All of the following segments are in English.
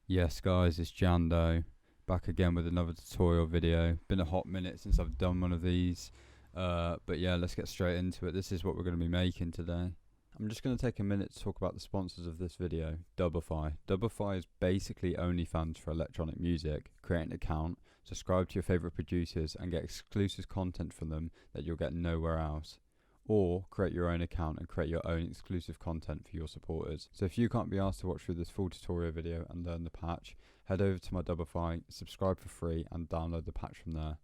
Yes guys, it's Jando, back again with another tutorial video. Been a hot minute since I've done one of these, but yeah, let's get straight into it. This is what we're going to be making today. I'm just going to take a minute to talk about the sponsors of this video, Dubify. Dubify is basically OnlyFans for electronic music. Create an account, subscribe to your favourite producers and get exclusive content from them that you'll get nowhere else. Or create your own account and create your own exclusive content for your supporters. So if you can't be asked to watch through this full tutorial video and learn the patch, head over to my Dubify, subscribe for free and download the patch from there.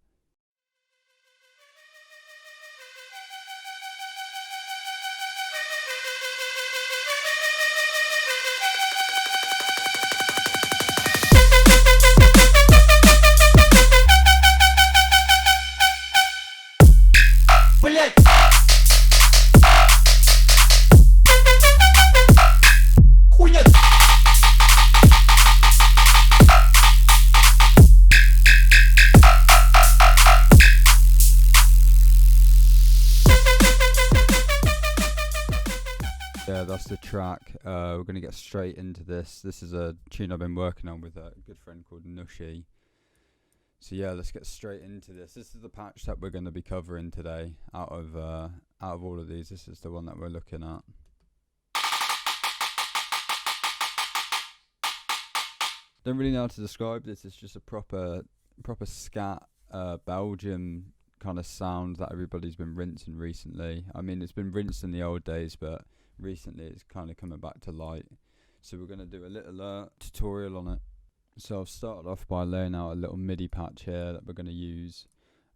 Yeah, that's the track. We're going to get straight into this. This is a tune I've been working on with a good friend called Nushi. So yeah, let's get straight into this. This is the patch that we're going to be covering today. Out of all of these, this is the one that we're looking at. Don't really know how to describe this. It's just a proper scat Belgium kind of sound that everybody's been rinsing recently. I mean, it's been rinsed in the old days, but recently it's kind of coming back to light. So we're going to do a little tutorial on it. So I've started off by laying out a little MIDI patch here that we're going to use,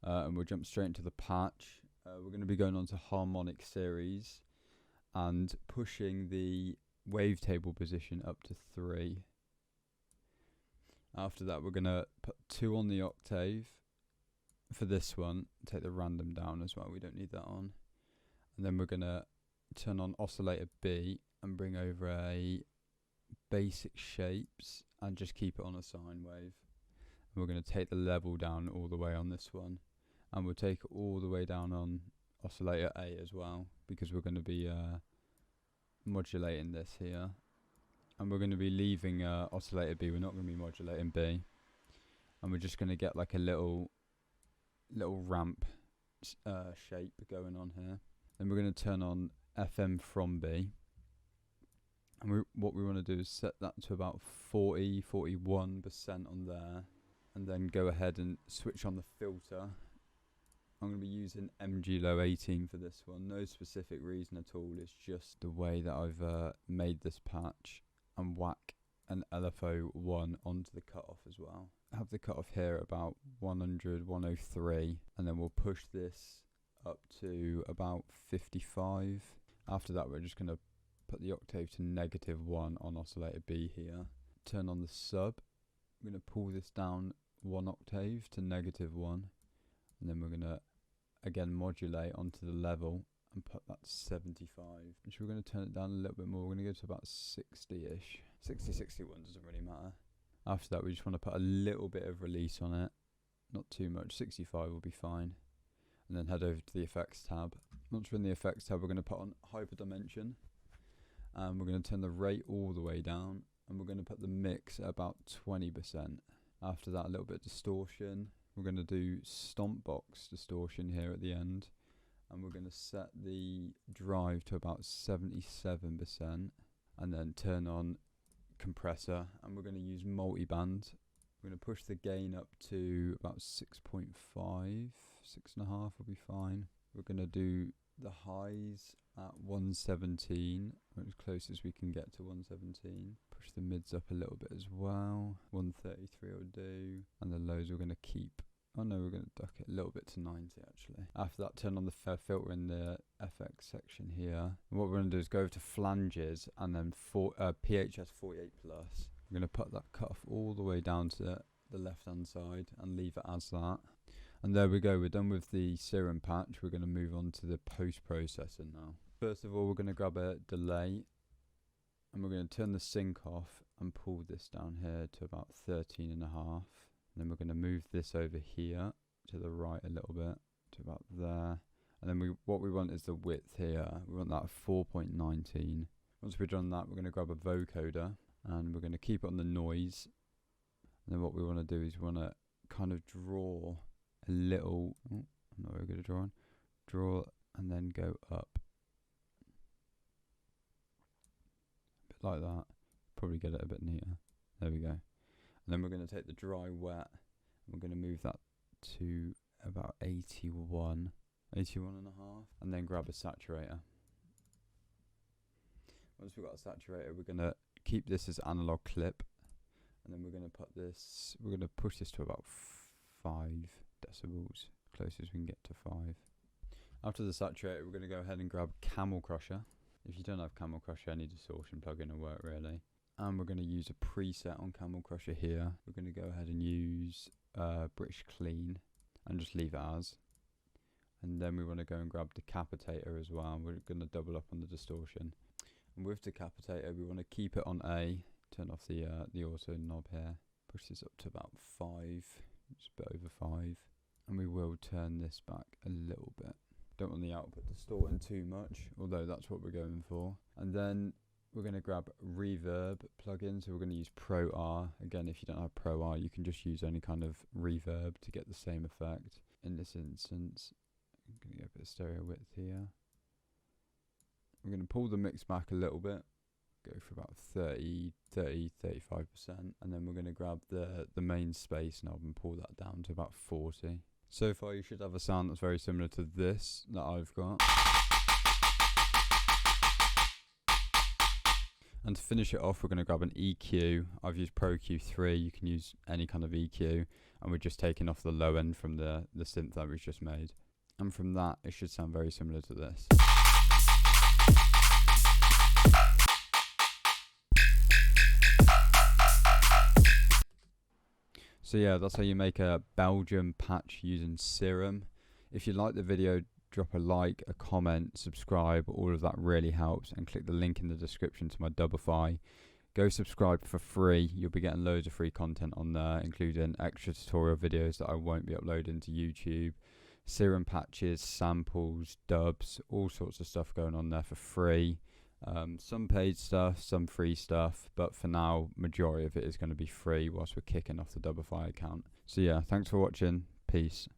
and we'll jump straight into the patch. We're going to be going on to harmonic series and pushing the wavetable position up to 3. After that we're going to put 2 on the octave for this one, take the random down as well, we don't need that on. And then we're going to turn on oscillator B and bring over a basic shapes and just keep it on a sine wave. And we're going to take the level down all the way on this one, and we'll take it all the way down on oscillator A as well, because we're going to be modulating this here. And we're going to be leaving oscillator B, we're not going to be modulating B. And we're just going to get like a little ramp shape going on here. Then we're going to turn on FM from B. And what we want to do is set that to about 41% on there. And then go ahead and switch on the filter. I'm going to be using MG Low 18 for this one. No specific reason at all, it's just the way that I've made this patch. And whack an LFO 1 onto the cutoff as well. Have the cutoff here about 100, 103, and then we'll push this up to about 55. After that we're just going to put the octave to -1 on oscillator B here. Turn on the sub. I'm going to pull this down 1 octave to -1, and then we're going to again modulate onto the level and put that to 75. So we're going to turn it down a little bit more. We're going to go to about 60ish. 60, 61 doesn't really matter. After that we just want to put a little bit of release on it, not too much. 65 will be fine. And then head over to the effects tab. Once we're in the effects tab we're going to put on hyper dimension, and we're going to turn the rate all the way down, and we're going to put the mix at about 20%. After that a little bit of distortion. We're going to do stomp box distortion here at the end. And we're going to set the drive to about 77%, and then turn on compressor, and we're going to use multiband. We're going to push the gain up to about 6.5, 6.5 will be fine. We're going to do the highs at 117, as close as we can get to 117. Push the mids up a little bit as well. 133 will do, and the lows we're going to keep. Oh no, we're going to duck it a little bit to 90 actually. After that, turn on the filter in the FX section here. And what we're going to do is go over to flanges and then PHS 48+. We're going to put that cutoff all the way down to the left hand side and leave it as that. And there we go, we're done with the serum patch. We're going to move on to the post-processing now. First of all, we're going to grab a delay, and we're going to turn the sync off and pull this down here to about 13.5. Then we're going to move this over here to the right a little bit to about there, and then what we want is the width here. We want that at 4.19. Once we've done that, we're going to grab a vocoder and we're going to keep it on the noise. And then what we want to do is we want to kind of draw a little, I'm not very good at drawing, draw and then go up. A bit like that. Probably get it a bit neater. There we go. And then we're going to take the dry wet, and we're going to move that to about 81 and a half, and then grab a saturator. Once we've got a saturator, we're going to keep this as analog clip, and then we're going to put this, we're going to push this to about 5 decibels, close as we can get to 5. After the saturator, we're going to go ahead and grab Camel Crusher. If you don't have Camel Crusher, any distortion plugin will work really. And we're going to use a preset on Camel Crusher here. We're going to go ahead and use British Clean and just leave it as. And then we want to go and grab Decapitator as well. We're going to double up on the distortion. And with Decapitator, we want to keep it on A. Turn off the auto knob here. Push this up to about 5, just a bit over 5. And we will turn this back a little bit. Don't want the output distorting too much, although that's what we're going for. And then we're going to grab reverb plugin. So we're going to use Pro R. Again, if you don't have Pro R, you can just use any kind of reverb to get the same effect. In this instance, I'm going to get a bit of stereo width here. We're going to pull the mix back a little bit, go for about 35%, and then we're going to grab the main space knob and pull that down to about 40. So far you should have a sound that's very similar to this that I've got. And to finish it off, we're going to grab an EQ. I've used Pro Q3, you can use any kind of EQ, and we're just taking off the low end from the synth that we've just made. And from that, it should sound very similar to this. So yeah, that's how you make a Belgium patch using Serum. If you like the video, drop a like, a comment, subscribe, all of that really helps, and click the link in the description to my Dubify. Go subscribe for free, you'll be getting loads of free content on there, including extra tutorial videos that I won't be uploading to YouTube, Serum patches, samples, dubs, all sorts of stuff going on there for free. Some paid stuff, some free stuff, but for now, majority of it is going to be free whilst we're kicking off the Dubify account. So yeah, thanks for watching, peace.